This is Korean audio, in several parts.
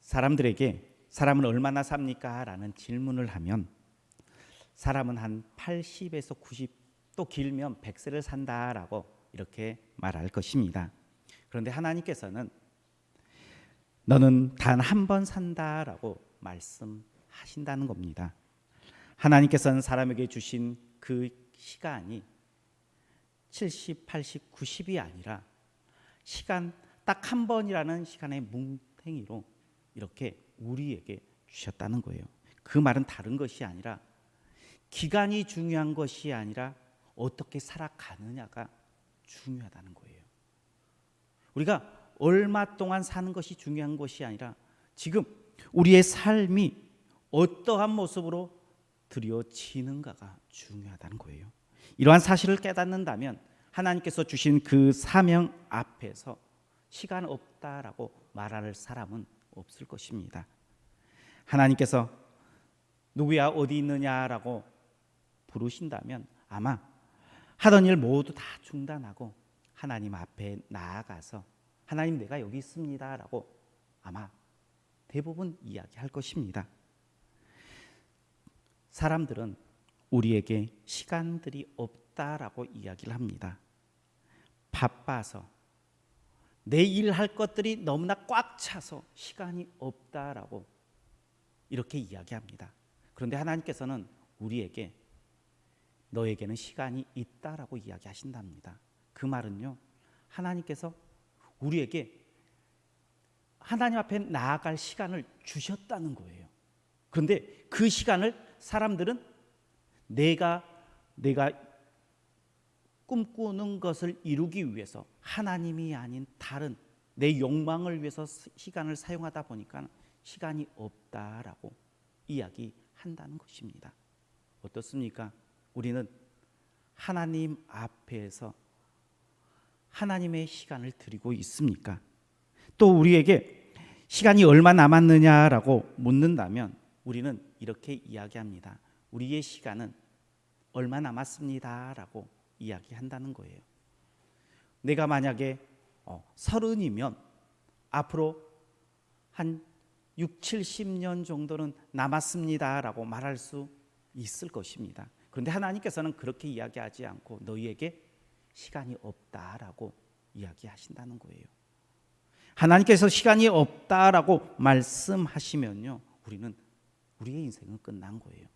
사람들에게 사람은 얼마나 삽니까? 라는 질문을 하면 사람은 한 80에서 90, 또 길면 100세를 산다라고 이렇게 말할 것입니다. 그런데 하나님께서는 너는 단 한 번 산다라고 말씀하신다는 겁니다. 하나님께서는 사람에게 주신 그 시간이 70, 80, 90이 아니라 시간 딱 한 번이라는 시간의 뭉탱이로 이렇게 우리에게 주셨다는 거예요. 그 말은 다른 것이 아니라 기간이 중요한 것이 아니라 어떻게 살아가느냐가 중요하다는 거예요. 우리가 얼마 동안 사는 것이 중요한 것이 아니라 지금 우리의 삶이 어떠한 모습으로 드려지는가가 중요하다는 거예요. 이러한 사실을 깨닫는다면 하나님께서 주신 그 사명 앞에서 시간 없다라고 말할 사람은 없을 것입니다. 하나님께서 누구야 어디 있느냐라고 부르신다면 아마 하던 일 모두 다 중단하고 하나님 앞에 나아가서 하나님 내가 여기 있습니다라고 아마 대부분 이야기할 것입니다. 사람들은 우리에게 시간들이 없다라고 이야기를 합니다. 바빠서 내 일할 것들이 너무나 꽉 차서 시간이 없다라고 이렇게 이야기합니다. 그런데 하나님께서는 우리에게 너에게는 시간이 있다라고 이야기하신답니다. 그 말은요, 하나님께서 우리에게 하나님 앞에 나아갈 시간을 주셨다는 거예요. 그런데 그 시간을 사람들은 내가 꿈꾸는 것을 이루기 위해서 하나님이 아닌 다른 내 욕망을 위해서 시간을 사용하다 보니까 시간이 없다라고 이야기한다는 것입니다. 어떻습니까? 우리는 하나님 앞에서 하나님의 시간을 드리고 있습니까? 또 우리에게 시간이 얼마 남았느냐라고 묻는다면 우리는 이렇게 이야기합니다. 우리의 시간은 얼마 남았습니다라고 이야기한다는 거예요. 내가 만약에 30이면 앞으로 한 6, 70년 정도는 남았습니다라고 말할 수 있을 것입니다. 그런데 하나님께서는 그렇게 이야기하지 않고 너희에게 시간이 없다라고 이야기하신다는 거예요. 하나님께서 시간이 없다라고 말씀하시면요, 우리는 우리의 인생은 끝난 거예요.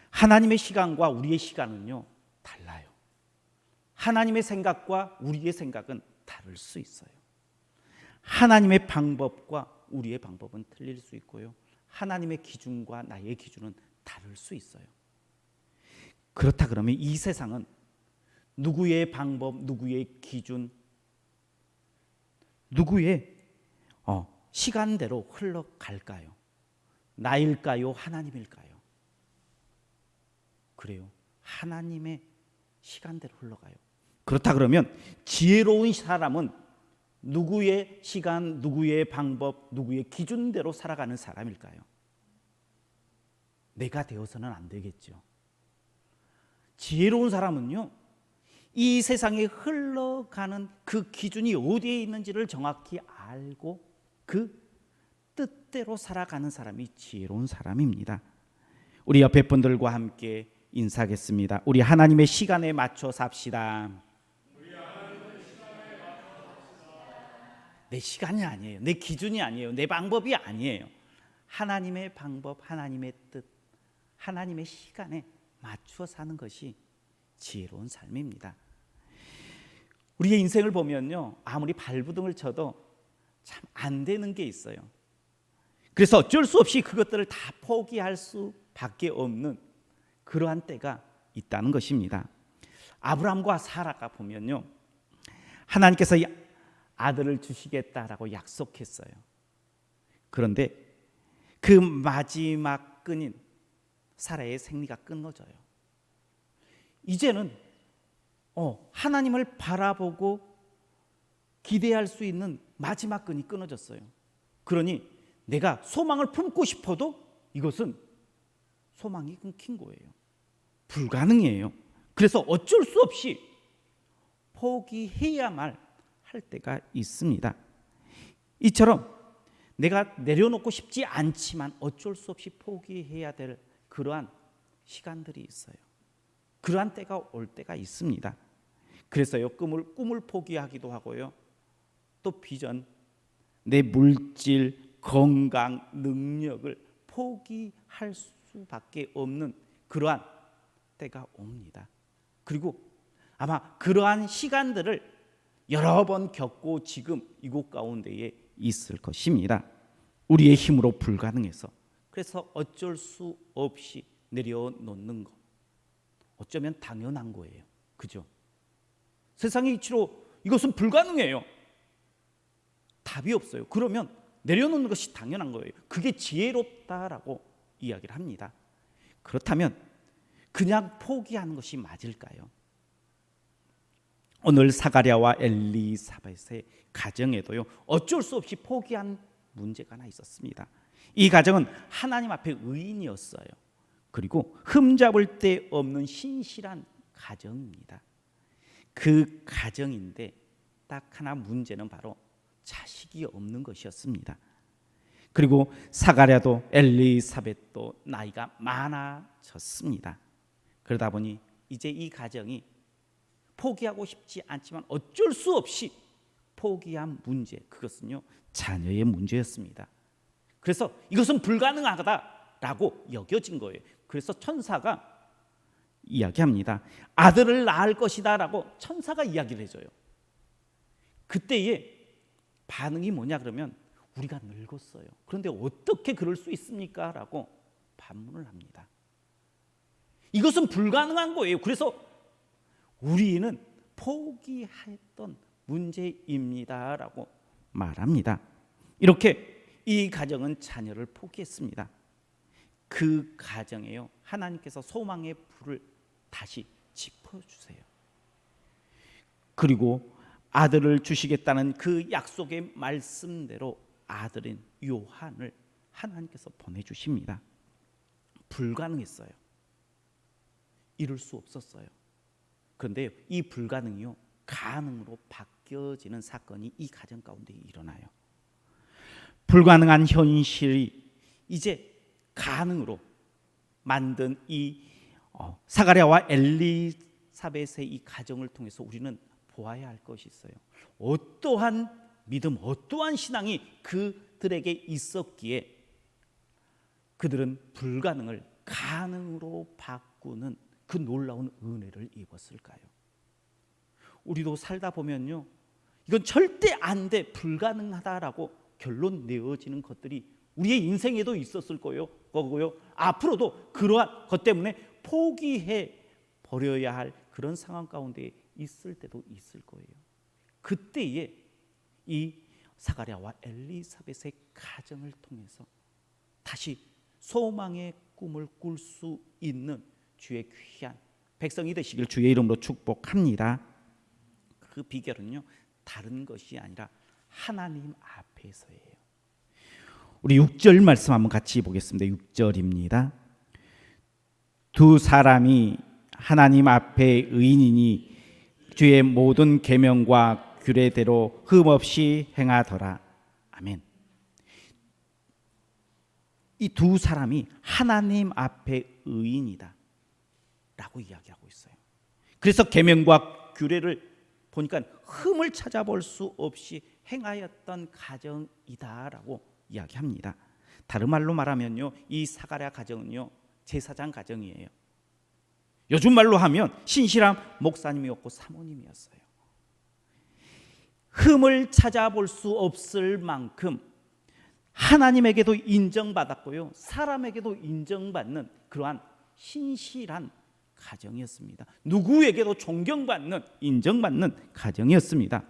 하나님의 시간과 우리의 시간은요 달라요. 하나님의 생각과 우리의 생각은 다를 수 있어요. 하나님의 방법과 우리의 방법은 틀릴 수 있고요, 하나님의 기준과 나의 기준은 다를 수 있어요. 그렇다 그러면 이 세상은 누구의 방법, 누구의 기준, 누구의 시간대로 흘러갈까요? 나일까요? 하나님일까요? 그래요. 하나님의 시간대로 흘러가요. 그렇다 그러면 지혜로운 사람은 누구의 시간, 누구의 방법, 누구의 기준대로 살아가는 사람일까요? 내가 되어서는 안 되겠죠. 지혜로운 사람은요, 이 세상에 흘러가는 그 기준이 어디에 있는지를 정확히 알고 그 뜻대로 살아가는 사람이 지혜로운 사람입니다. 우리 옆에 분들과 함께 인사하겠습니다. 우리 하나님의 시간에 맞춰 삽시다. 내 시간이 아니에요. 내 기준이 아니에요. 내 방법이 아니에요. 하나님의 방법, 하나님의 뜻, 하나님의 시간에 맞추어 사는 것이 지혜로운 삶입니다. 우리의 인생을 보면요, 아무리 발부둥을 쳐도 참 안 되는 게 있어요. 그래서 어쩔 수 없이 그것들을 다 포기할 수밖에 없는 그러한 때가 있다는 것입니다. 아브라함과 사라가 보면요, 하나님께서 아들을 주시겠다라고 약속했어요. 그런데 그 마지막 끈인 사라의 생리가 끊어져요. 이제는 하나님을 바라보고 기대할 수 있는 마지막 끈이 끊어졌어요. 그러니 내가 소망을 품고 싶어도 이것은 소망이 끊긴 거예요. 불가능해요. 그래서 어쩔 수 없이 포기해야만 할 때가 있습니다. 이처럼 내가 내려놓고 싶지 않지만 어쩔 수 없이 포기해야 될 그러한 시간들이 있어요. 그러한 때가 올 때가 있습니다. 그래서요, 꿈을 포기하기도 하고요, 또 비전, 내 물질, 건강, 능력을 포기할 수밖에 없는 그러한 때가 옵니다. 그리고 아마 그러한 시간들을 여러 번 겪고 지금 이곳 가운데에 있을 것입니다. 우리의 힘으로 불가능해서, 그래서 어쩔 수 없이 내려놓는 것, 어쩌면 당연한 거예요. 그죠? 세상의 이치로 이것은 불가능해요. 답이 없어요. 그러면 내려놓는 것이 당연한 거예요. 그게 지혜롭다라고 이야기를 합니다. 그렇다면 그냥 포기하는 것이 맞을까요? 오늘 사가랴와 엘리사벳의 가정에도요, 어쩔 수 없이 포기한 문제가 하나 있었습니다. 이 가정은 하나님 앞에 의인이었어요. 그리고 흠잡을 데 없는 신실한 가정입니다. 그 가정인데 딱 하나 문제는 바로 자식이 없는 것이었습니다. 그리고 사가랴도 엘리사벳도 나이가 많아졌습니다. 그러다 보니 이제 이 가정이 포기하고 싶지 않지만 어쩔 수 없이 포기한 문제, 그것은요, 자녀의 문제였습니다. 그래서 이것은 불가능하다라고 여겨진 거예요. 그래서 천사가 이야기합니다. 아들을 낳을 것이다 라고 천사가 이야기를 해줘요. 그때의 반응이 뭐냐 그러면, 우리가 늙었어요. 그런데 어떻게 그럴 수 있습니까? 라고 반문을 합니다. 이것은 불가능한 거예요. 그래서 우리는 포기했던 문제입니다 라고 말합니다. 이렇게 이 가정은 자녀를 포기했습니다. 그 가정에요, 하나님께서 소망의 불을 다시 짚어주세요. 그리고 아들을 주시겠다는 그 약속의 말씀대로 아들인 요한을 하나님께서 보내주십니다. 불가능했어요. 이룰 수 없었어요. 그런데 이 불가능이요, 가능으로 바뀌어지는 사건이 이 가정 가운데 일어나요. 불가능한 현실이 이제 가능으로 만든 이 사가랴와 엘리사벳의 이 가정을 통해서 우리는 보아야 할 것이 있어요. 어떠한 믿음, 어떠한 신앙이 그들에게 있었기에 그들은 불가능을 가능으로 바꾸는 그 놀라운 은혜를 입었을까요? 우리도 살다 보면요, 이건 절대 안 돼, 불가능하다라고 결론 내어지는 것들이 우리의 인생에도 있었을 거고요. 앞으로도 그러한 것 때문에 포기해 버려야 할 그런 상황 가운데 있을 때도 있을 거예요. 그때에 이 사가랴와 엘리사벳의 가정을 통해서 다시 소망의 꿈을 꿀 수 있는 주의 귀한 백성이 되시길 주의 이름으로 축복합니다. 그 비결은요, 다른 것이 아니라 하나님 앞에서예요. 우리 6절 말씀 한번 같이 보겠습니다. 6절입니다. 두 사람이 하나님 앞에 의인이니 주의 모든 계명과 규례대로 흠없이 행하더라. 아멘. 이 두 사람이 하나님 앞에 의인이다 라고 이야기하고 있어요. 그래서 계명과 규례를 보니까 흠을 찾아볼 수 없이 행하였던 가정이다라고 이야기합니다. 다른 말로 말하면요, 이 사가랴 가정은요, 제사장 가정이에요. 요즘 말로 하면 신실한 목사님이었고 사모님이었어요. 흠을 찾아볼 수 없을 만큼 하나님에게도 인정받았고요, 사람에게도 인정받는 그러한 신실한 가정이었습니다. 누구에게도 존경받는, 인정받는 가정이었습니다.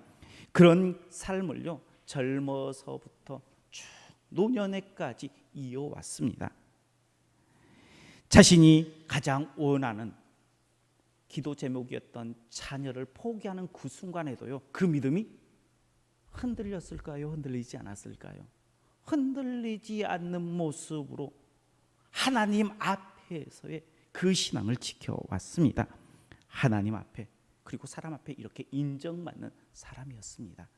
그런 삶을요, 젊어서부터 쭉 노년에까지 이어왔습니다. 자신이 가장 원하는 기도 제목이었던 자녀를 포기하는 그 순간에도요, 그 믿음이 흔들렸을까요? 흔들리지 않았을까요? 흔들리지 않는 모습으로 하나님 앞에서의 그 신앙을 지켜왔습니다. 하나님 앞에, 그리고 사람 앞에 이렇게 인정받는 사람이었습니다.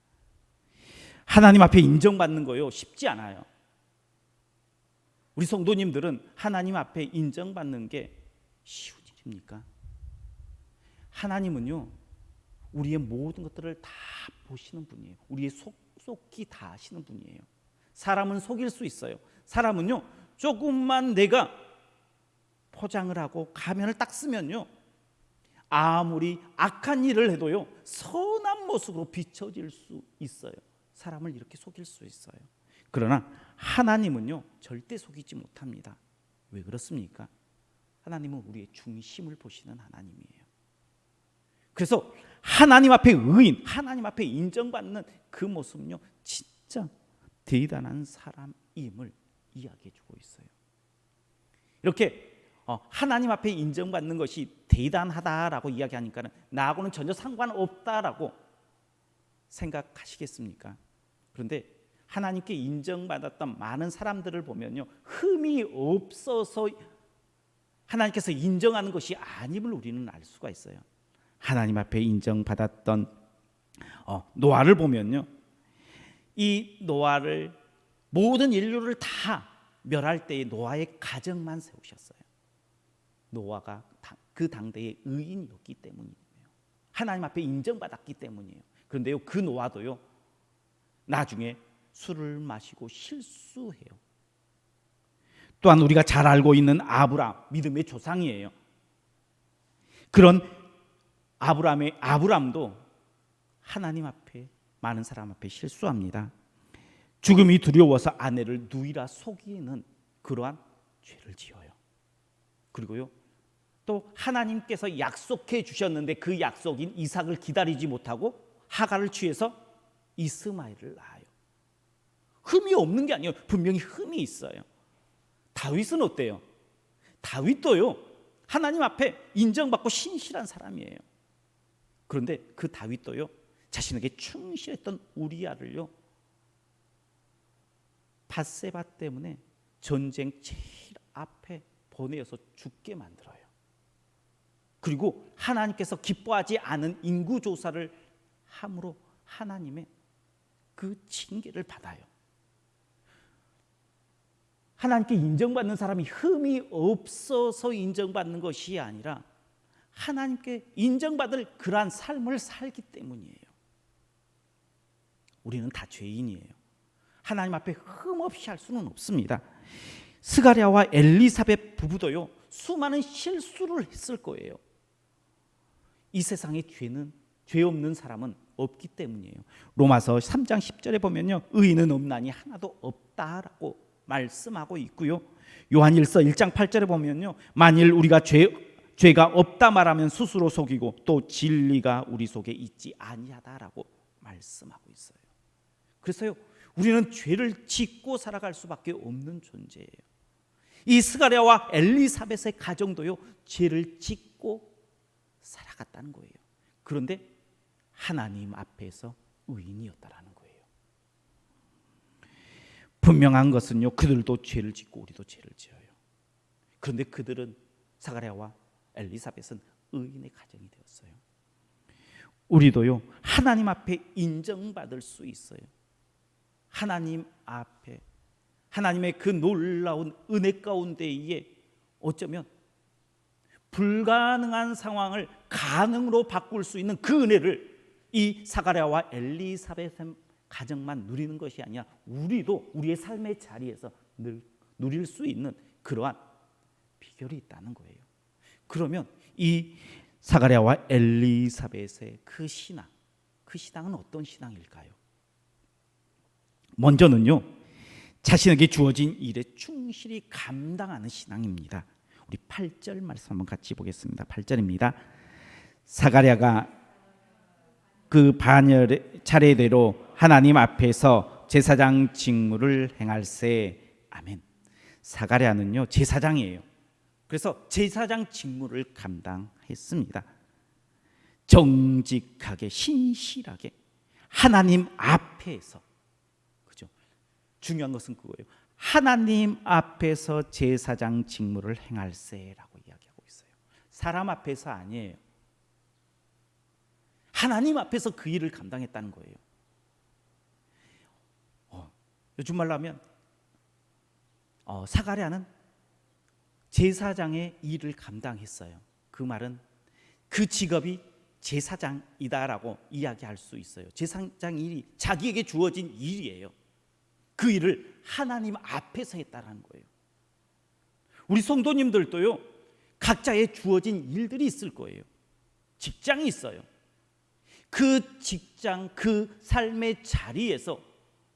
하나님 앞에 인정받는 거요 쉽지 않아요. 우리 성도님들은 하나님 앞에 인정받는 게 쉬운 일입니까? 하나님은요 우리의 모든 것들을 다 보시는 분이에요. 우리의 속속히 다 아시는 분이에요. 사람은 속일 수 있어요. 사람은요 조금만 내가 포장을 하고 가면을 딱 쓰면요 아무리 악한 일을 해도요 선한 모습으로 비춰질 수 있어요. 사람을 이렇게 속일 수 있어요. 그러나 하나님은요 절대 속이지 못합니다. 왜 그렇습니까? 하나님은 우리의 중심을 보시는 하나님이에요. 그래서 하나님 앞에 의인, 하나님 앞에 인정받는 그 모습은요 진짜 대단한 사람임을 이야기해주고 있어요. 이렇게 하나님 앞에 인정받는 것이 대단하다라고 이야기하니까는 나하고는 전혀 상관없다라고 생각하시겠습니까? 그런데 하나님께 인정받았던 많은 사람들을 보면요 흠이 없어서 하나님께서 인정하는 것이 아님을 우리는 알 수가 있어요. 하나님 앞에 인정받았던 노아를 보면요 이 노아를 모든 인류를 다 멸할 때에 노아의 가정만 세우셨어요. 노아가 그 당대의 의인이었기 때문이에요. 하나님 앞에 인정받았기 때문이에요. 그런데요 그 노아도요 나중에 술을 마시고 실수해요. 또한 우리가 잘 알고 있는 아브람, 믿음의 조상이에요. 그런 아브람도 하나님 앞에 많은 사람 앞에 실수합니다. 죽음이 두려워서 아내를 누이라 속이는 그러한 죄를 지어요. 그리고요 또 하나님께서 약속해 주셨는데 그 약속인 이삭을 기다리지 못하고 하갈을 취해서 이스마엘을 낳아요. 흠이 없는 게 아니에요. 분명히 흠이 있어요. 다윗은 어때요? 다윗도요 하나님 앞에 인정받고 신실한 사람이에요. 그런데 그 다윗도요 자신에게 충실했던 우리아를요 밧세바 때문에 전쟁 제일 앞에 보내어서 죽게 만들어요. 그리고 하나님께서 기뻐하지 않은 인구조사를 함으로 하나님의 그 징계를 받아요. 하나님께 인정받는 사람이 흠이 없어서 인정받는 것이 아니라 하나님께 인정받을 그러한 삶을 살기 때문이에요. 우리는 다 죄인이에요. 하나님 앞에 흠없이 할 수는 없습니다. 스가랴와 엘리사벳 부부도요 수많은 실수를 했을 거예요. 이 세상에 죄 없는 사람은 없기 때문이에요. 로마서 3장 10절에 보면요 의인은 없나니 하나도 없다라고 말씀하고 있고요. 요한일서 1장 8절에 보면요 만일 우리가 죄가 없다 말하면 스스로 속이고 또 진리가 우리 속에 있지 아니하다라고 말씀하고 있어요. 그래서요 우리는 죄를 짓고 살아갈 수밖에 없는 존재예요. 이 스가랴와 엘리사벳의 가정도요 죄를 짓고 살아갔다는 거예요. 그런데 하나님 앞에서 의인이었다라는 거예요. 분명한 것은요 그들도 죄를 짓고 우리도 죄를 지어요. 그런데 그들은 스가랴와 엘리사벳은 의인의 가정이 되었어요. 우리도요 하나님 앞에 인정받을 수 있어요. 하나님 앞에 하나님의 그 놀라운 은혜 가운데에 어쩌면 불가능한 상황을 가능으로 바꿀 수 있는 그 은혜를 이 스가랴와 엘리사벳의 가정만 누리는 것이 아니라 우리도 우리의 삶의 자리에서 늘 누릴 수 있는 그러한 비결이 있다는 거예요. 그러면 이 스가랴와 엘리사벳의 그 신앙, 그 신앙은 어떤 신앙일까요? 먼저는요 자신에게 주어진 일에 충실히 감당하는 신앙입니다. 우리 8절 말씀 한번 같이 보겠습니다. 8절입니다. 스가랴가 그 반열 차례대로 하나님 앞에서 제사장 직무를 행할세. 아멘. 스가랴는요 제사장이에요. 그래서 제사장 직무를 감당했습니다. 정직하게 신실하게 하나님 앞에서, 그죠? 중요한 것은 그거예요. 하나님 앞에서 제사장 직무를 행할세라고 이야기하고 있어요. 사람 앞에서 아니에요. 하나님 앞에서 그 일을 감당했다는 거예요. 요즘 말로 하면 사가랴는 제사장의 일을 감당했어요. 그 말은 그 직업이 제사장이다라고 이야기할 수 있어요. 제사장 일이 자기에게 주어진 일이에요. 그 일을 하나님 앞에서 했다라는 거예요. 우리 성도님들도요, 각자의 주어진 일들이 있을 거예요. 직장이 있어요. 그 직장, 그 삶의 자리에서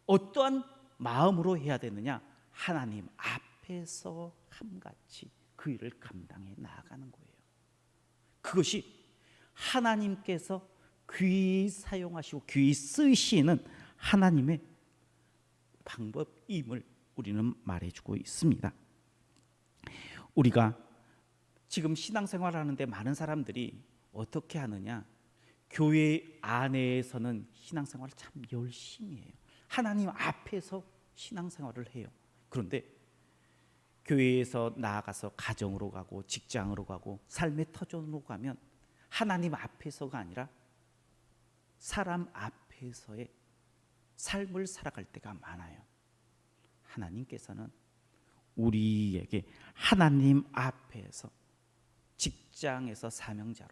어떠한 마음으로 해야 되느냐? 하나님 앞에서 함같이 그 일을 감당해 나아가는 거예요. 그것이 하나님께서 귀히 사용하시고 귀히 쓰시는 하나님의 방법임을 우리는 말해주고 있습니다. 우리가 지금 신앙생활을 하는데 많은 사람들이 어떻게 하느냐? 교회 안에서는 신앙생활을 참 열심히 해요. 하나님 앞에서 신앙생활을 해요. 그런데 교회에서 나아가서 가정으로 가고 직장으로 가고 삶의 터전으로 가면 하나님 앞에서가 아니라 사람 앞에서의 삶을 살아갈 때가 많아요. 하나님께서는 우리에게 하나님 앞에서 직장에서 사명자로,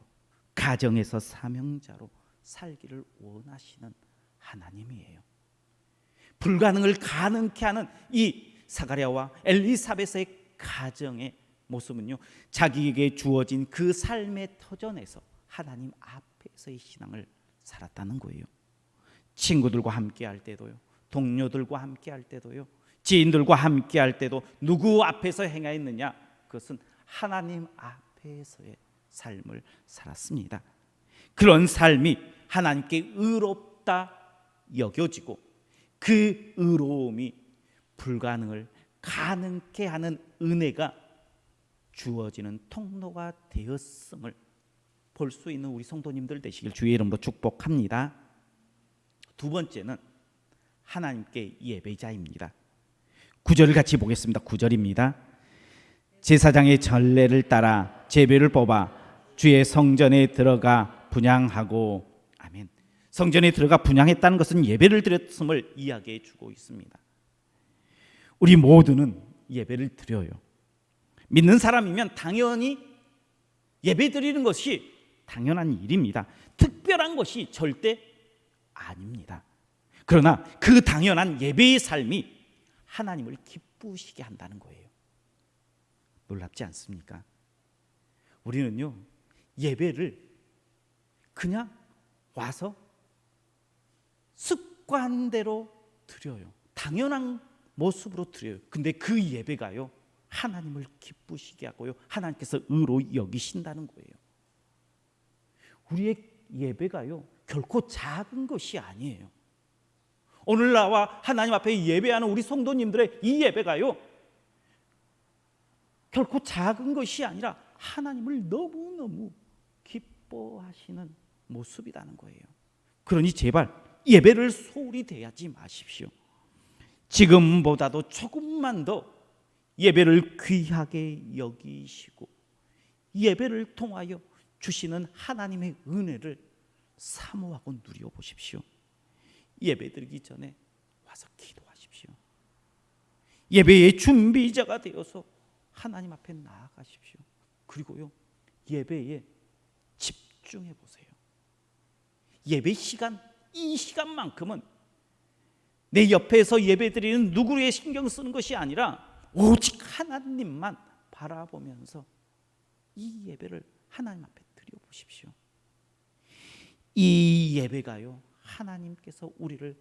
가정에서 사명자로 살기를 원하시는 하나님이에요. 불가능을 가능케 하는 이 사가랴와 엘리사벳의 가정의 모습은요, 자기에게 주어진 그 삶의 터전에서 하나님 앞에서의 신앙을 살았다는 거예요. 친구들과 함께 할 때도요, 동료들과 함께 할 때도요, 지인들과 함께 할 때도 누구 앞에서 행하였느냐? 그것은 하나님 앞에서의 삶을 살았습니다. 그런 삶이 하나님께 의롭다 여겨지고 그 의로움이 불가능을 가능케 하는 은혜가 주어지는 통로가 되었음을 볼 수 있는 우리 성도님들 되시길 주의 이름으로 축복합니다. 두 번째는 하나님께 예배자입니다. 9절을 같이 보겠습니다. 9절입니다. 제사장의 전례를 따라 제비를 뽑아 주의 성전에 들어가 분향하고, 아멘. 성전에 들어가 분향했다는 것은 예배를 드렸음을 이야기해 주고 있습니다. 우리 모두는 예배를 드려요. 믿는 사람이면 당연히 예배 드리는 것이 당연한 일입니다. 특별한 것이 절대 아닙니다. 그러나 그 당연한 예배의 삶이 하나님을 기쁘시게 한다는 거예요. 놀랍지 않습니까? 우리는요, 예배를 그냥 와서 습관대로 드려요. 당연한 모습으로 드려요. 근데 그 예배가요, 하나님을 기쁘시게 하고요, 하나님께서 의로 여기신다는 거예요. 우리의 예배가요, 결코 작은 것이 아니에요. 오늘 나와 하나님 앞에 예배하는 우리 성도님들의 이 예배가요, 결코 작은 것이 아니라 하나님을 너무너무 기뻐하시는 모습이라는 거예요. 그러니 제발 예배를 소홀히 대하지 마십시오. 지금보다도 조금만 더 예배를 귀하게 여기시고 예배를 통하여 주시는 하나님의 은혜를 사모하고 누려보십시오. 예배 드리기 전에 와서 기도하십시오. 예배의 준비자가 되어서 하나님 앞에 나아가십시오. 그리고요, 예배에 집중해 보세요. 예배 시간, 이 시간만큼은 내 옆에서 예배 드리는 누구에 신경 쓰는 것이 아니라 오직 하나님만 바라보면서 이 예배를 하나님 앞에 드려보십시오. 이 예배가요, 하나님께서 우리를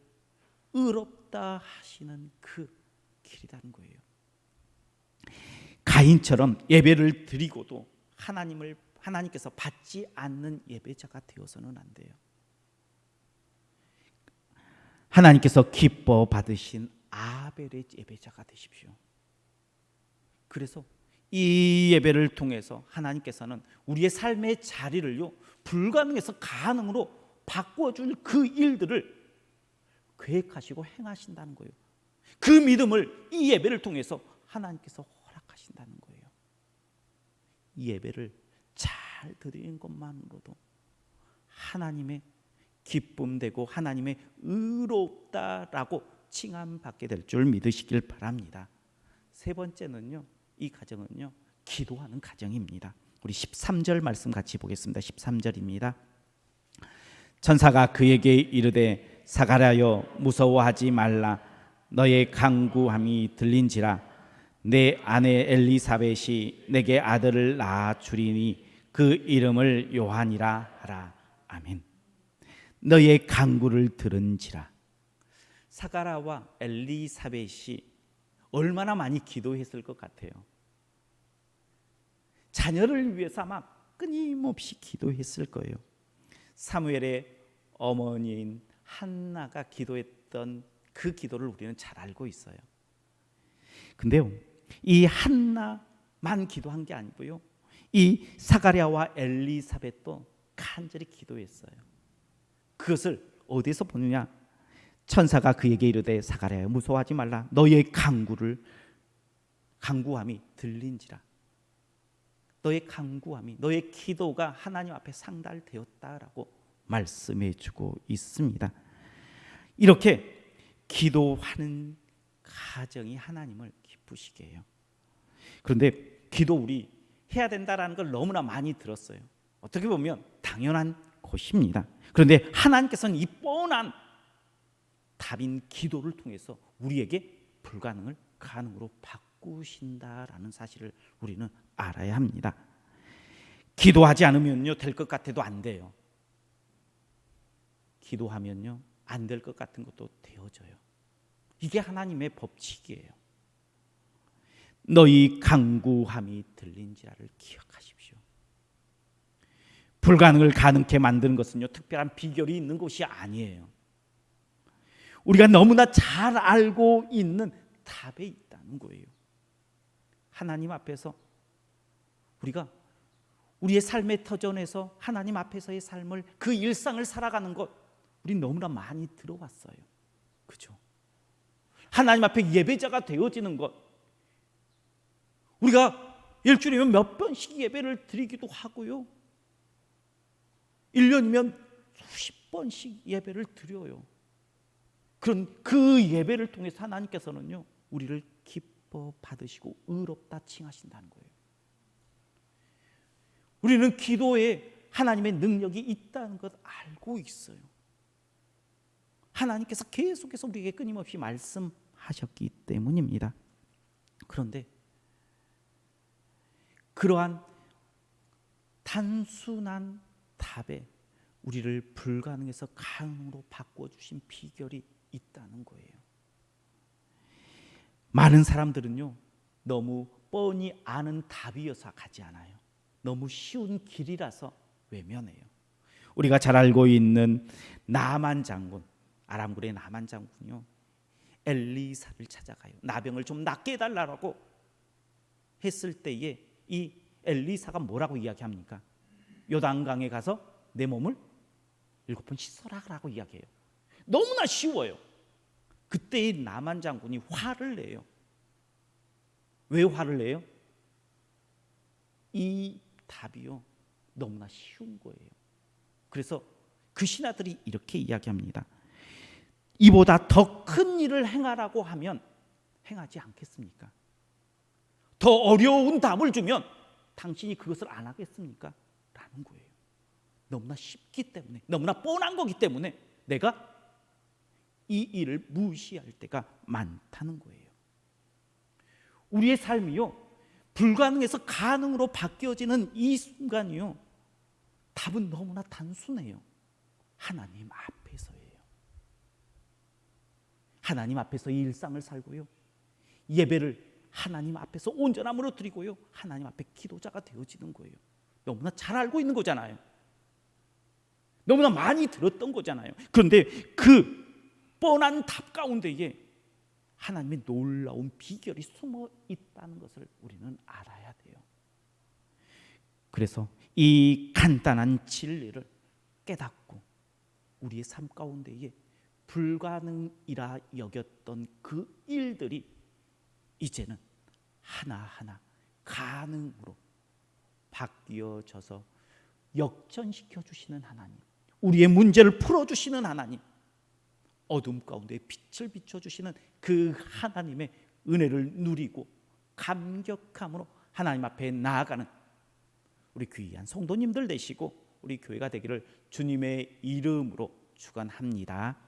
의롭다 하시는 그 길이라는 거예요. 가인처럼 예배를 드리고도 하나님께서 받지 않는 예배자가 되어서는 안 돼요. 하나님께서 기뻐 받으신 아벨의 예배자가 되십시오. 그래서 이 예배를 통해서 하나님께서는 우리의 삶의 자리를요, 불가능에서 가능으로 바꿔줄 그 일들을 계획하시고 행하신다는 거예요. 그 믿음을 이 예배를 통해서 하나님께서 허락하신다는 거예요. 이 예배를 잘 드리는 것만으로도 하나님의 기쁨되고 하나님의 의롭다라고 칭함받게 될 줄 믿으시길 바랍니다. 세 번째는요, 이 가정은요, 기도하는 가정입니다. 우리 13절 말씀 같이 보겠습니다. 13절입니다. 천사가 그에게 이르되 사가랴여 무서워하지 말라. 너의 간구함이 들린지라. 내 아내 엘리사벳이 내게 아들을 낳아 주리니 그 이름을 요한이라 하라. 아멘. 너의 간구를 들은지라. 사가랴와 엘리사벳이 얼마나 많이 기도했을 것 같아요. 자녀를 위해서 아마 끊임없이 기도했을 거예요. 사무엘의 어머니인 한나가 기도했던 그 기도를 우리는 잘 알고 있어요. 근데요, 이 한나만 기도한 게 아니고요, 이 사가랴와 엘리사벳도 간절히 기도했어요. 그것을 어디서 보느냐? 천사가 그에게 이르되 사가랴여 무서워하지 말라. 너의 간구함이 들린지라. 너의 간구함이, 너의 기도가 하나님 앞에 상달되었다라고 말씀해 주고 있습니다. 이렇게 기도하는 가정이 하나님을 기쁘시게 해요. 그런데 기도 우리 해야 된다라는 걸 너무나 많이 들었어요. 어떻게 보면 당연한 것입니다. 그런데 하나님께서는 이 뻔한 답인 기도를 통해서 우리에게 불가능을 가능으로 바꾸신다라는 사실을 우리는 알아야 합니다. 기도하지 않으면요, 될 것 같아도 안 돼요. 기도하면요, 안 될 것 같은 것도 되어져요. 이게 하나님의 법칙이에요. 너희 간구함이 들린지라를 기억하십시오. 불가능을 가능케 만드는 것은요, 특별한 비결이 있는 것이 아니에요. 우리가 너무나 잘 알고 있는 답에 있다는 거예요. 하나님 앞에서 우리가 우리의 삶의 터전에서 하나님 앞에서의 삶을, 그 일상을 살아가는 것, 우리 너무나 많이 들어왔어요. 그죠? 하나님 앞에 예배자가 되어지는 것, 우리가 일주일이면 몇 번씩 예배를 드리기도 하고요, 1년이면 수십 번씩 예배를 드려요. 그런 그 예배를 통해서 하나님께서는요, 우리를 기뻐 받으시고 의롭다 칭하신다는 거예요. 우리는 기도에 하나님의 능력이 있다는 것 알고 있어요. 하나님께서 계속해서 우리에게 끊임없이 말씀하셨기 때문입니다. 그런데 그러한 단순한 답에 우리를 불가능에서 가능으로 바꿔주신 비결이 있다는 거예요. 많은 사람들은요, 너무 뻔히 아는 답이어서 가지 않아요. 너무 쉬운 길이라서 외면해요. 우리가 잘 알고 있는 나만 장군, 아람군의 나만 장군이요, 엘리사를 찾아가요. 나병을 좀 낫게 해달라고 했을 때에 이 엘리사가 뭐라고 이야기합니까? 요단강에 가서 내 몸을 7번 씻어라라고 이야기해요. 너무나 쉬워요. 그때 나만 장군이 화를 내요. 왜 화를 내요? 이 답이요, 너무나 쉬운 거예요. 그래서 그 신하들이 이렇게 이야기합니다. 이보다 더 큰 일을 행하라고 하면 행하지 않겠습니까? 더 어려운 답을 주면 당신이 그것을 안 하겠습니까? 라는 거예요. 너무나 쉽기 때문에, 너무나 뻔한 거기 때문에 내가 이 일을 무시할 때가 많다는 거예요. 우리의 삶이요, 불가능에서 가능으로 바뀌어지는 이 순간이요, 답은 너무나 단순해요. 하나님 앞에서예요. 하나님 앞에서 이 일상을 살고요, 예배를 하나님 앞에서 온전함으로 드리고요, 하나님 앞에 기도자가 되어지는 거예요. 너무나 잘 알고 있는 거잖아요. 너무나 많이 들었던 거잖아요. 그런데 그 뻔한 답 가운데에 하나님의 놀라운 비결이 숨어 있다는 것을 우리는 알아야 돼요. 그래서 이 간단한 진리를 깨닫고 우리의 삶 가운데에 불가능이라 여겼던 그 일들이 이제는 하나하나 가능으로 바뀌어져서 역전시켜 주시는 하나님, 우리의 문제를 풀어주시는 하나님, 어둠 가운데 빛을 비춰주시는 그 하나님의 은혜를 누리고 감격함으로 하나님 앞에 나아가는 우리 귀한 성도님들 되시고 우리 교회가 되기를 주님의 이름으로 축원합니다.